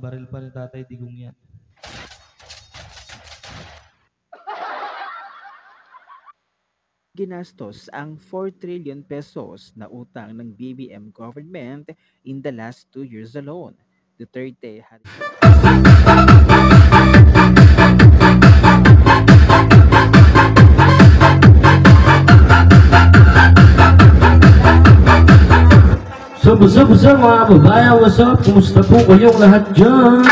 baril pa ni Tatay Digong yan. Ginastos ang 4 trillion pesos na utang ng BBM government in the last 2 years alone. Duterte had... So, what's up mga babayan? What's up? Kumusta po kayong lahat dyan?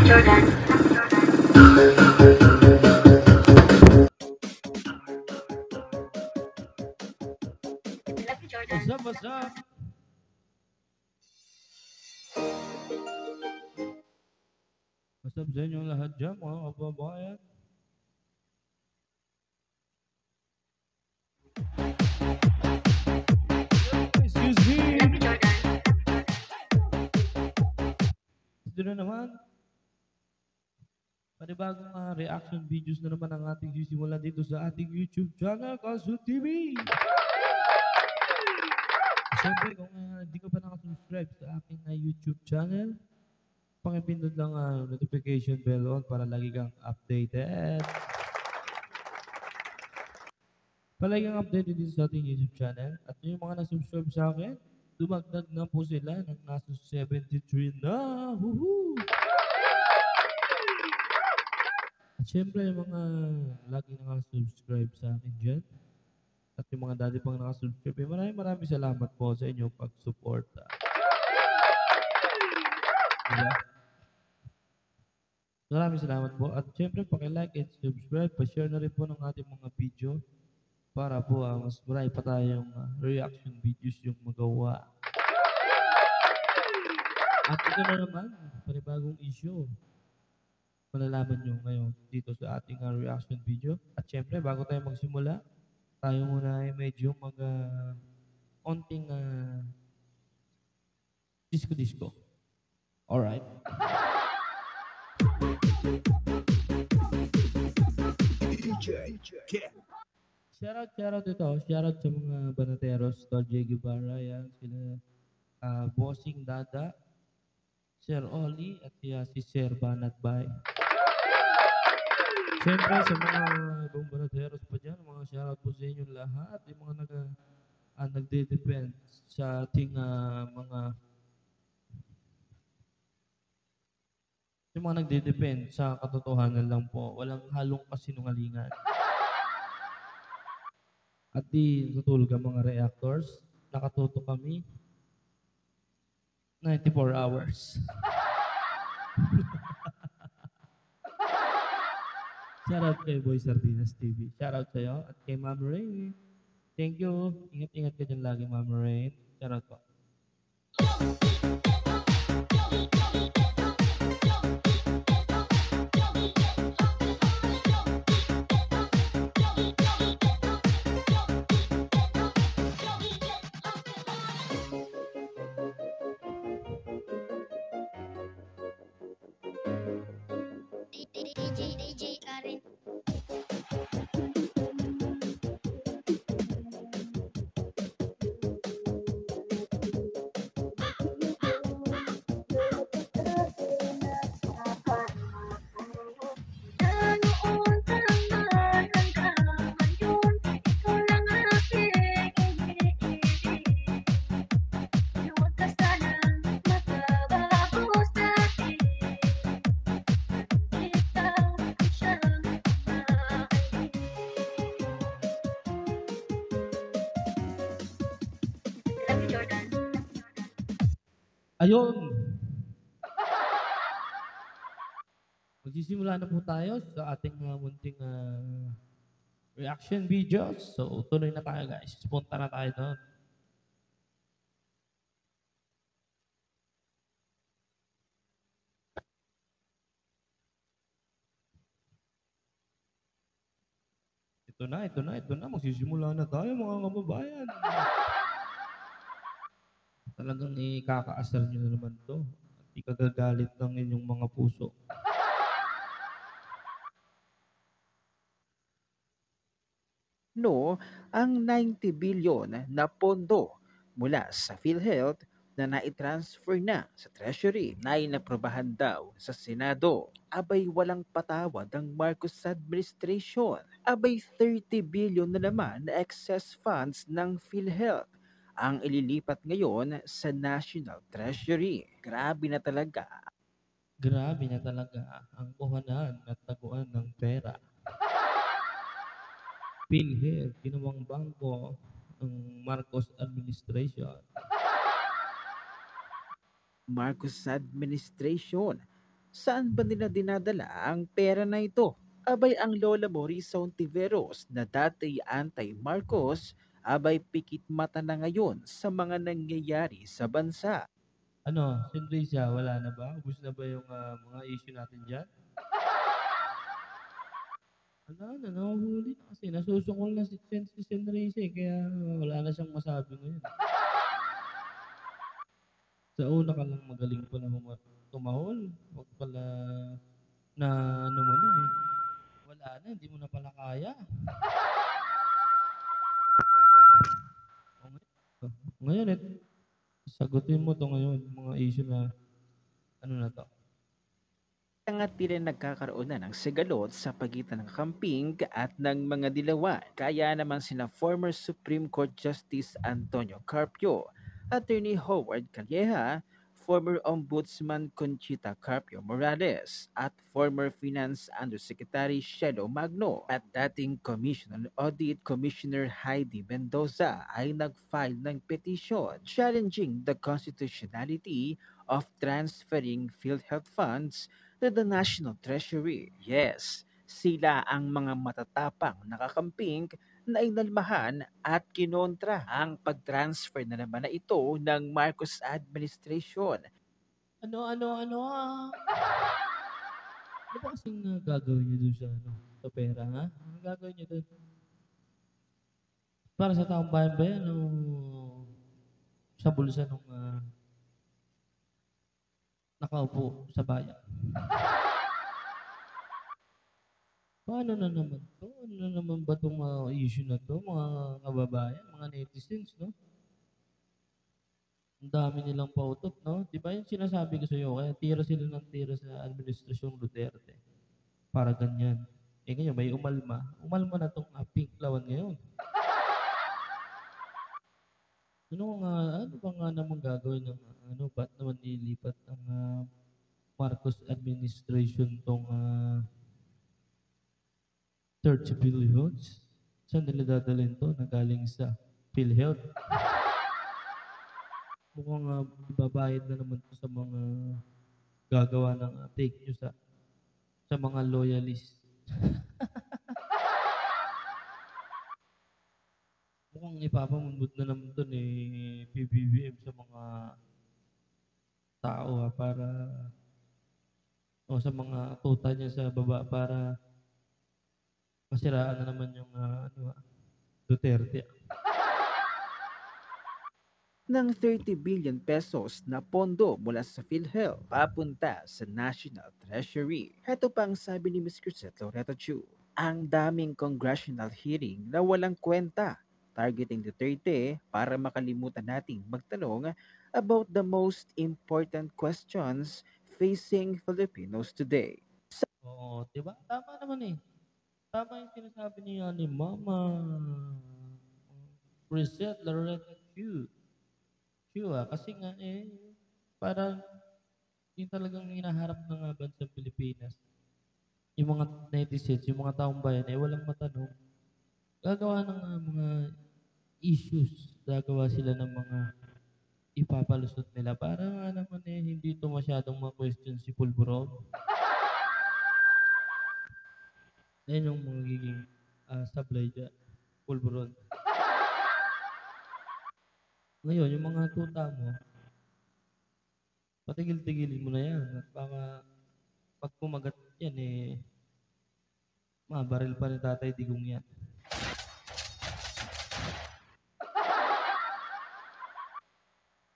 Jordan. What's up? What's up? What's up sa inyong lahat dyan mga kababayan? Excuse me! Ito na naman. Panibagong reaction videos na naman ang ating sisimula dito sa ating YouTube channel, Kaso TV! Siyempre, kung hindi ka pa nakasubscribe sa aking YouTube channel, pakipindot lang ang notification bell on para lagi kang updated. Palagi kang updated dito sa ating YouTube channel. At yung mga nasubscribe sa akin, dumagdag na po sila ng nasa 73 na. Woohoo! At syempre, yung mga lagi nakasubscribe sa akin dyan, at yung mga dati pang nakasubscribe, maraming salamat po sa inyong pag-suporta. Diba? Maraming salamat po. At syempre, paki-like and subscribe. Pa-share na rin po ng ating mga video para po mas marami pa tayong reaction videos yung magawa. At ito na naman, panibagong issue. Malalaman nyo ngayon dito sa ating reaction video. At syempre, bago tayo magsimula, tayo muna ay medyo konting disco-disco. Alright? Shoutout ito. Shoutout sa mga banateros. Tol J. Guevara, yan. Sila Bossing Dada, Sir Oli, at si Sir Banat Bay. Siyempre sa mga ibang banateros pa dyan, mga shoutout po sa inyo lahat. Yung mga nagde-depend sa ating yung mga nagde-depend sa katotohanan lang po. Walang halong kasinungalingan. At di tutulog ang mga reactors. Nakatuto kami 94 hours. Shoutout kay Boy Sardinas TV. Shoutout sa'yo at kay Ma'am Rain. Thank you. Ingat-ingat ka dyan lagi, Ma'am Rain. Shoutout po. DJ Karen. Ayun. Magsisimula na po tayo sa ating munting reaction videos. So, tuloy na tayo guys. Punta na tayo doon. Ito na. Magsisimula na tayo mga kababayan. Talagang ikakaasar nyo na naman to. At ikagagalit ng inyong mga puso. ang 90 billion na pondo mula sa PhilHealth na naitransfer na sa Treasury na inaprobahan daw sa Senado. Abay walang patawad ang Marcos administration. Abay 30 billion na naman na excess funds ng PhilHealth ang ililipat ngayon sa National Treasury. Grabe na talaga. Grabe na talaga ang kuhanan at taguan ng pera. PhilHealth, ginawang bangko ng Marcos administration. Marcos administration. Saan ba nila dinadala ang pera na ito? Abay ang lola mo Risa Ontiveros na dati anti-Marcos, abay pikit mata na ngayon sa mga nangyayari sa bansa. Ano, Senrisha, wala na ba? Ubus na ba yung mga issue natin dyan? Wala na, nahuhuli na kasi. Nasusukol na si Senrisha kaya wala na siyang masabi ngayon. Sa una ka lang magaling pala tumahol. Huwag pala na ano mo na eh. Wala na, hindi mo na pala kaya. Ngayon, sagutin mo to ngayon, mga issue na ano na to. Nga tila nagkakaroon na ng sigalot sa pagitan ng camping at ng mga dilawan. Kaya naman sina former Supreme Court Justice Antonio Carpio, Attorney Howard Calleja, former Ombudsman Conchita Carpio Morales, at former Finance Undersecretary Shelo Magno at dating Commission on Audit Commissioner Heidi Mendoza ay nag-file ng petition challenging the constitutionality of transferring PhilHealth funds to the National Treasury. Yes, sila ang mga matatapang nakakamping na inalmahan at kinontra ang pag-transfer na naman na ito ng Marcos administration. Ano? Ano ba kasing gagawin niyo dun sa pera, ha? Ano gagawin niyo dun? Para sa taong bayan ba yan o sa bulsa nung nakaupo sa bayan? Paano na naman to? Ano na naman ba itong issue na to, mga kababayan, mga netizens, no? Ang dami nilang pautot, no? Di ba yung sinasabi ko sa iyo, kaya tira sila ng tira sa administrasyong Duterte. Para ganyan. Eh ngayon, may umalma. Umalma na itong pink lawan ngayon. Ano ba nga naman gagawin ng ba't naman nilipat ang Marcos administration tong 30 billions? Saan nila dadalhin to na galing sa PhilHealth? Mukhang ibabayad na naman to sa mga gagawa ng fake news sa mga loyalist. Mukhang ipapamundod na naman to ni PBBM sa mga tao para o sa mga tuta niya sa baba para masiraan na naman yung Duterte. Ng 30 billion pesos na pondo mula sa PhilHealth papunta sa National Treasury. Heto pa ang sabi ni Ms. Cruzet Loreto Chu. Ang daming congressional hearing na walang kwenta, targeting Duterte para makalimutan nating magtanong about the most important questions facing Filipinos today. Oo, diba? Tama naman eh. Tama yung sinasabi ni Mama Cruzet Loreto Chu. Kasi nga parang yung talagang hinaharap ng bansang Pilipinas. Yung mga netizens, yung mga taong bayan walang matanong. Gagawa ng mga issues. Gagawa sila ng mga ipapalusot nila para nga naman hindi ito masyadong ma-question si Pulburon. Yan yung magiging sablay dyan. Pulburon. Ngayon, yung mga tuta mo, patigil-tigilin mo na yan. At baka pag kumagat yan, mabaril pa ni Tatay Digong yan.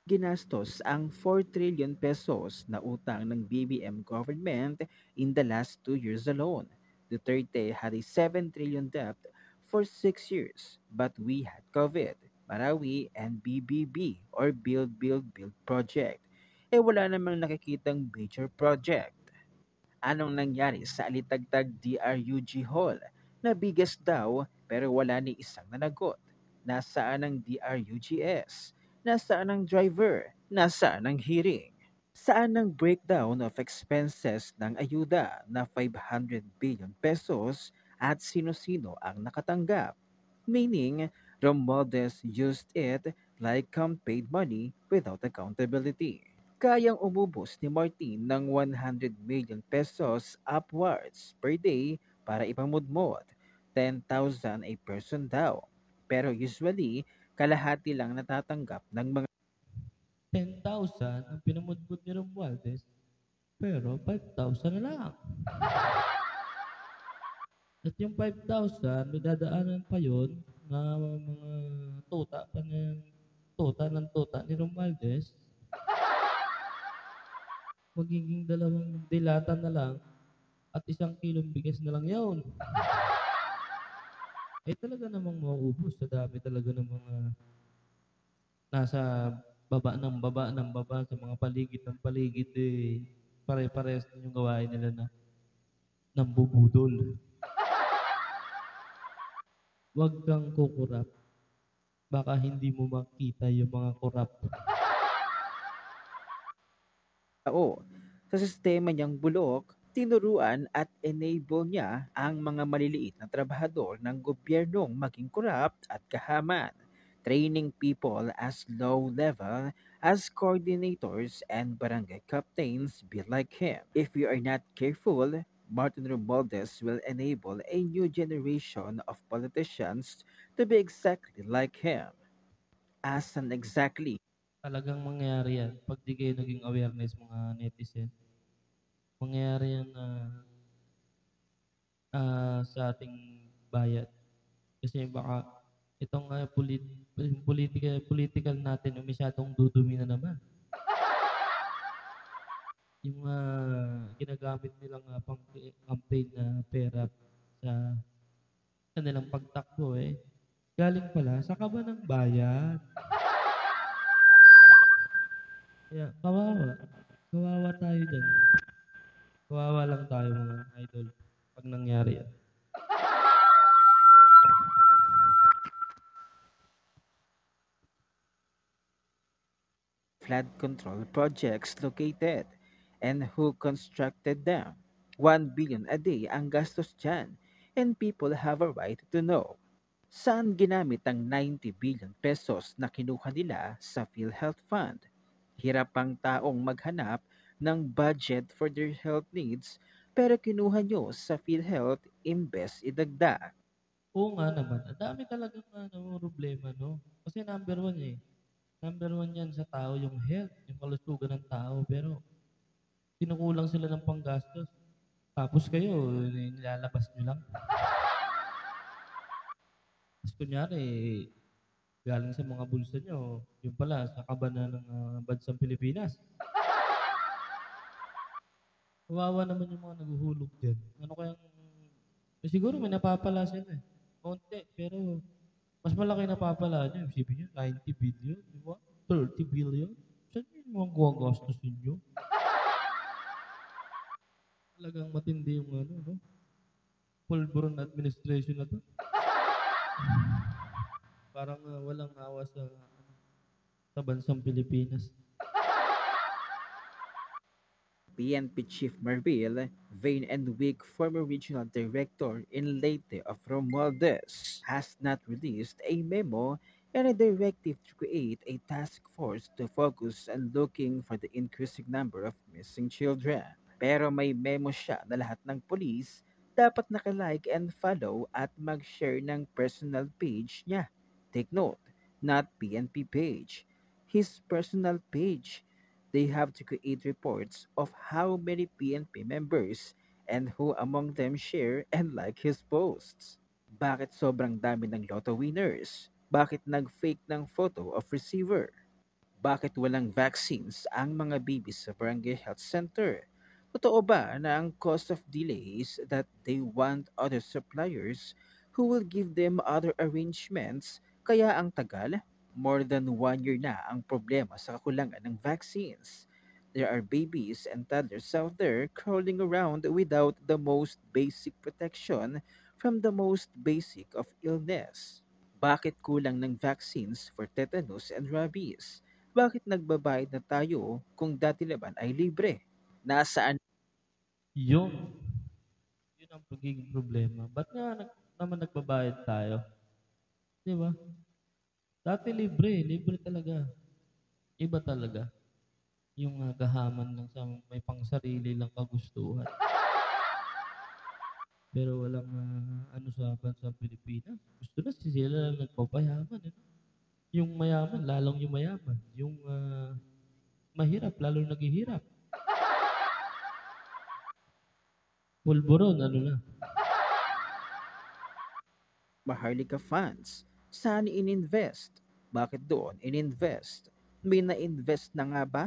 Ginastos ang 4 trillion pesos na utang ng BBM government in the last 2 years alone. Duterte had a 7 trillion debt for 6 years, but we had COVID. Marawi, and BBB or Build Build Build project. Wala namang nakikitang major project. Anong nangyari sa Alitagtag DRUG Hall? Nabigas daw pero wala ni isang nanagot. Nasaan ang DRUGS? Nasaan ang driver? Nasaan ang hearing? Saan ang breakdown of expenses ng ayuda na 500 billion pesos at sino-sino ang nakatanggap? Meaning, Romualdez used it like campaign money without accountability. Kayang umubos ni Martin ng 100 million pesos upwards per day para ipamudmod. 10,000 a person daw. Pero usually, kalahati lang natatanggap ng mga 10,000 ang pinamudmod ni Romualdez, pero 5,000 na lang. At yung 5,000, may dadaanan pa yun na mga tuta pa ng tuta ni Romualdez. Magiging 2 dilata na lang at 1 kilong bigas na lang yun. Talaga namang mauubos sa dami talaga ng mga nasa baba ng baba ng baba sa mga paligid ng paligid pare-parehas din yung gawain nila na nambubudol. Huwag kang kukurap. Baka hindi mo makita yung mga kurap. tao. Sa sistema niyang bulok, tinuruan at enable niya ang mga maliliit na trabahador ng gobyernong maging corrupt at kahaman, training people as low level as coordinators and barangay captains be like him. If we are not careful, Martin Romualdez will enable a new generation of politicians to be exactly like him. As an exactly Talagang mangyayari yan pag di kayo naging awareness mga netizen. Mangyayari yan sa ating bayan. Kasi baka itong political natin ay masyadong dudumi na naman. Yung ginagamit nilang pang campaign na pera sa kanilang pagtakbo galing pala sa kaba ng bayan. Kaya kawawa. Kawawa tayo dyan. Kawawa lang tayo mga idol pag nangyari yan. flood control projects located and who constructed them. 1 billion a day ang gastos dyan and people have a right to know. Saan ginamit ang 90 billion pesos na kinuha nila sa PhilHealth Fund? Hirap ang taong maghanap ng budget for their health needs pero kinuha nyo sa PhilHealth imbes idagdag. Oo nga naman. Ang dami talagang problema, no? Kasi number one Number one yan sa tao yung health, yung kalusugan ng tao. Pero kinukulang sila ng panggastos. Tapos kayo, nilalabas nyo lang. Tapos kunyari, galing sa mga bulsa nyo, yun pala, sa kabana ng bansang Pilipinas. Kawawa naman yung mga naguhulog dyan. Ano kayang, siguro may napapala sila konti, pero mas malaki napapala nyo. Isipin nyo, 90 billion, di ba? 30 billion. Saan yung mga gagastos ninyo? Talagang matindi yung no? Pulburon administration na to. Parang walang awa sa bansang Pilipinas. PNP Chief Marvil, vain and weak former regional director in Leyte of Romualdez, has not released a memo and a directive to create a task force to focus on looking for the increasing number of missing children. Pero may memo siya na lahat ng police dapat nakalike and follow at mag-share ng personal page niya. Take note, not PNP page. His personal page. They have to create reports of how many PNP members and who among them share and like his posts. Bakit sobrang dami ng lotto winners? Bakit nag-fake ng photo of receiver? Bakit walang vaccines ang mga babies sa barangay health center? Totoo ba na ang cause of delays that they want other suppliers who will give them other arrangements kaya ang tagal? More than 1 year na ang problema sa kakulangan ng vaccines. There are babies and toddlers out there crawling around without the most basic protection from the most basic of illness. Bakit kulang ng vaccines for tetanus and rabies? Bakit nagbabayad na tayo kung dati naman ay libre? Nasaan Yun, yun ang pagiging problema. Ba't nga naman nagbabayad tayo? Di ba? Dati libre, libre talaga. Iba talaga. Yung gahaman lang sa may pangsarili lang kagustuhan. Pero walang ano sa bansang Pilipinas. Gusto na sila lang nagpapayaman. Eh. Yung mayaman, lalong yung mayaman. Yung mahirap, lalong naghihirap. Pulburon, ano na. Maharlika Funds? Saan ininvest? Bakit doon ininvest? May na-invest na nga ba?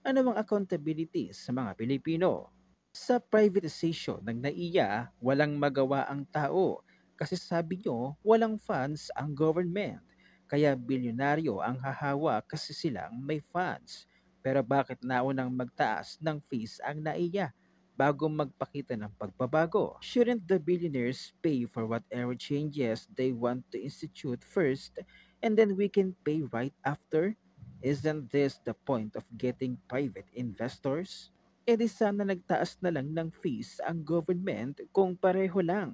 Ano ang accountability sa mga Pilipino? Sa privatization ng NAIA, walang magawa ang tao kasi sabi nyo walang funds ang government. Kaya bilyonaryo ang hahawa kasi silang may funds. Pero bakit naunang magtaas ng fees ang NAIA bago magpakita ng pagbabago? Shouldn't the billionaires pay for whatever changes they want to institute first and then we can pay right after? Isn't this the point of getting private investors? E di sana nagtaas na lang ng fees ang government kung pareho lang.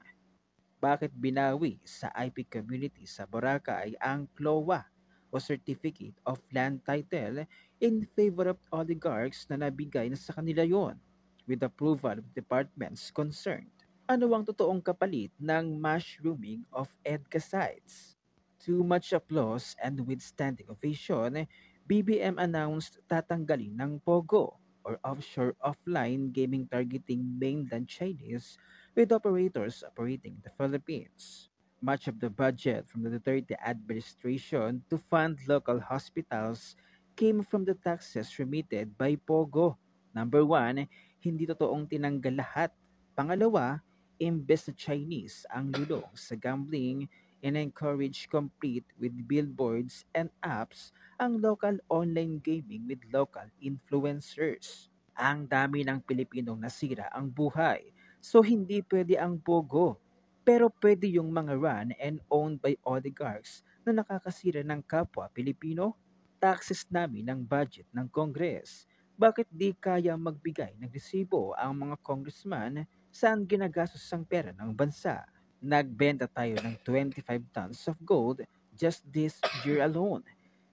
Bakit binawi sa IP community sa Boracay ang CLOA o Certificate of Land Title in favor of oligarchs na nabigay na sa kanila yon with approval of departments concerned? Ano ang totoong kapalit ng mushrooming of EDCA sites? Too much applause and with standing ovation, BBM announced tatanggalin ng POGO or offshore offline gaming targeting mainland Chinese with operators operating in the Philippines. Much of the budget from the Duterte administration to fund local hospitals came from the taxes remitted by POGO. Number one, hindi totoong tinanggal lahat. Pangalawa, imbes na Chinese ang lulong sa gambling, and-encourage complete with billboards and apps ang local online gaming with local influencers. Ang dami ng Pilipinong nasira ang buhay, so hindi pwede ang pogo. Pero pwede yung mga run and owned by oligarchs na nakakasira ng kapwa Pilipino. Taxes namin ng budget ng Congress. Bakit di kaya magbigay ng resibo ang mga congressman saan ginagastos ang pera ng bansa? Nagbenta tayo ng 25 tons of gold just this year alone,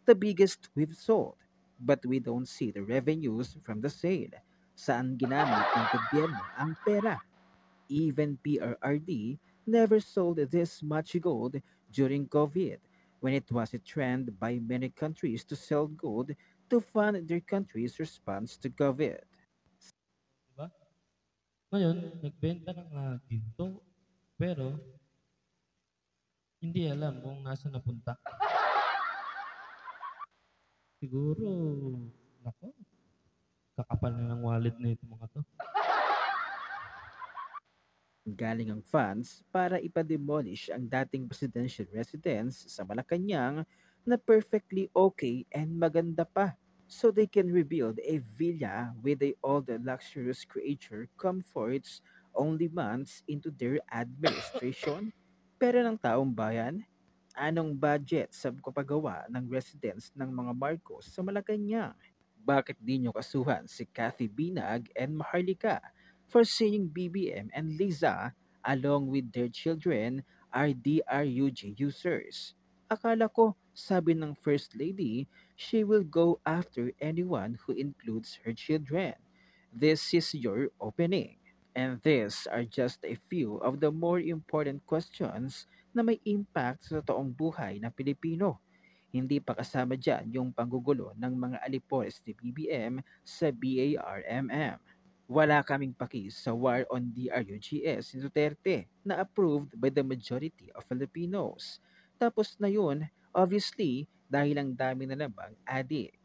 the biggest we've sold. But we don't see the revenues from the sale. Saan ginamit ng gobyerno ang pera? Even PRRD never sold this much gold during COVID, when it was a trend by many countries to sell gold to fund their country's response to COVID. Diba? Ngayon, nagbenta ng ginto, pero hindi alam kung nasa napunta. Siguro, nako, kakapal na ng wallet na ito mga to. Galing ang funds para ipa-demolish ang dating presidential residence sa Malacanang na perfectly okay and maganda pa, so they can rebuild a villa with all the luxurious creature comforts only months into their administration. Pero ng taong bayan, anong budget sa kapagawa ng residence ng mga Marcos sa Malacanang? Bakit di nyo kasuhan si Kathy Binag and Maharlika for saying BBM and Liza along with their children are DRUG users? Akala ko, sabi ng First Lady, she will go after anyone who includes her children. This is your opening. And these are just a few of the more important questions na may impact sa totoong buhay ng Pilipino. Hindi pa kasama dyan yung panggugulo ng mga alipores ni BBM sa BARMM. Wala kaming paki sa war on DRUGS ni Duterte na approved by the majority of Filipinos. Tapos na yun, obviously, dahil ang dami na namang adik.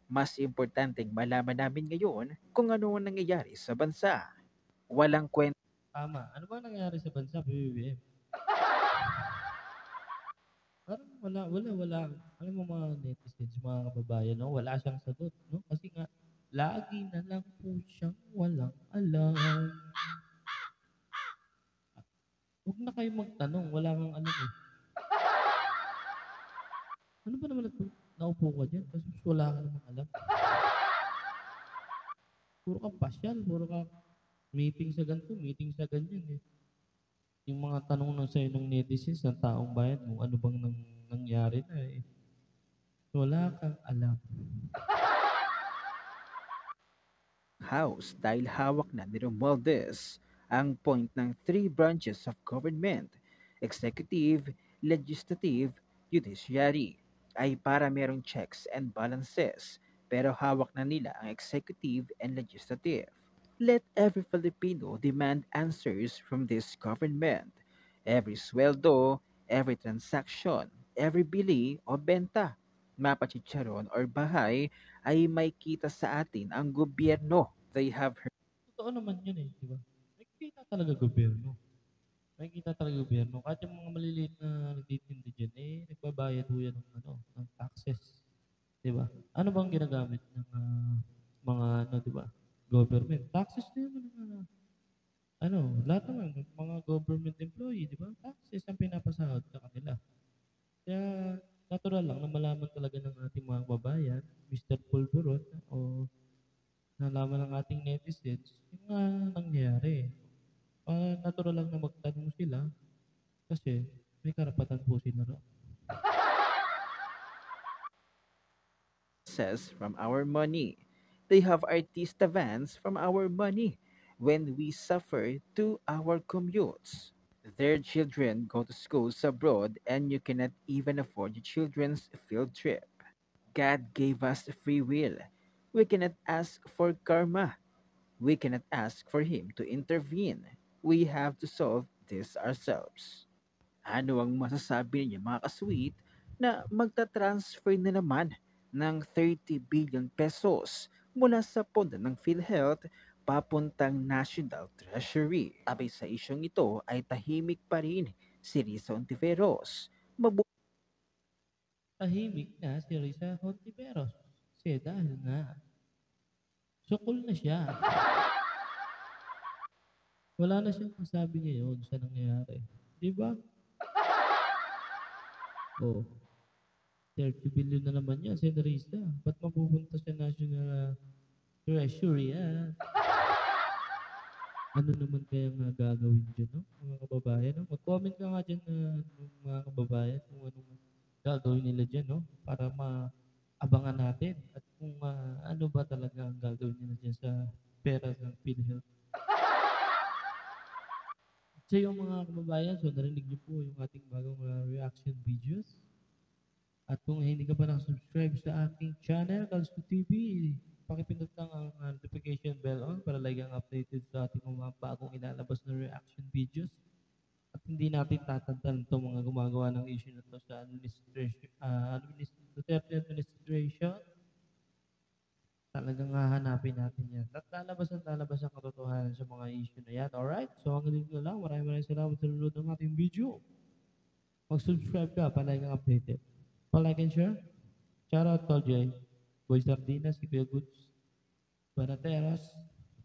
Mas importanteng malaman namin ngayon kung ano ang nangyayari sa bansa. Walang kwenta. Tama. Ano ba nangyari sa bansa, BBM? Parang wala. Alam mo mga netizens, mga kababayan, 'no, wala siyang sagot, 'no, kasi nga lagi na lang po siyang walang alam. 'Wag na kayong magtanong, wala kang alam, eh. Ano ba naman naupo ka diyan tapos wala ka namang alam. Puro ka pasyal, puro ka meeting sa ganito, meeting sa ganyan, eh. Yung mga tanong na sa'yo ng netizens, ng taong bayan kung ano bang nangyari na, eh, wala kang alam. House dahil hawak na ni Romualdez ang point ng three branches of government, executive, legislative, judiciary, ay para merong checks and balances, pero hawak na nila ang executive and legislative. Let every Filipino demand answers from this government. Every sweldo, every transaction, every bili o benta, mapachicharon or bahay ay may kita sa atin ang gobyerno. They have heard. Totoo naman yun, eh, 'di ba? Nakikita talaga gobyerno. Nakikita talaga gobyerno. Kahit yung mga maliliit na nagtitinda diyan, eh, nagbabayad ho yan ng ano, ng taxes, 'di ba? Ano bang ginagamit ng, mga ano, 'di ba, government? Taxes din naman ng, ano, lahat naman ng mga government employee, 'di ba? Taxes ang pinapasahod sa kanila. Kaya natural lang na malaman talaga ng ating mga kababayan, Mr. Pulburon o nalaman ng ating netizens yung mga nangyayari. Natural lang na magtanong sila kasi may karapatan po sila roon. Says from our money. They have artista vans from our money when we suffer to our commutes. Their children go to schools abroad and you cannot even afford your children's field trip. God gave us free will. We cannot ask for karma. We cannot ask for Him to intervene. We have to solve this ourselves. Ano ang masasabi ninyo mga kasweet na magta-transfer na naman ng 30 billion pesos mula sa pondo ng PhilHealth papuntang National Treasury? Abay sa isyong ito ay tahimik pa rin si Risa Ontiveros. Tahimik na si Risa Hontiveros kasi dahil nga sukol na siya. Wala na siyang masabi ngayon sa nangyayari. 'Di ba? Oh, 30 billion na naman yan si Risa. Ba't mapupunta sa National Treasury yan? Ano naman kaya nga gagawin dyan, no? Mga kababayan, no? Mag-comment ka nga dyan na mga kababayan kung anong gagawin nila dyan, no? Para maabangan natin at kung ano ba talaga ang gagawin nila dyan sa pera ng PhilHealth. So yung mga kababayan, so narinig niyo po yung ating bagong reaction videos. At kung hindi ka pa nakasubscribe sa aking channel, Kalsko TV, pakipindot lang ang notification bell on para lagi kang updated sa ating mga bagong ilalabas na reaction videos. At hindi natin tatantan itong mga gumagawa ng issue na to sa Duterte administration. Talagang hahanapin natin yan. At lalabas ang katotohanan sa mga issue na yan. Alright? So hanggang dito na lang. Maraming salamat sa nanonood ng ating video. Mag-subscribe ka para lagi kang updated. Pa-like and share. Shout out Tol J. Boy Sardinas, si Kuya Goods. Banateras.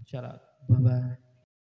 Shout out. Bye-bye.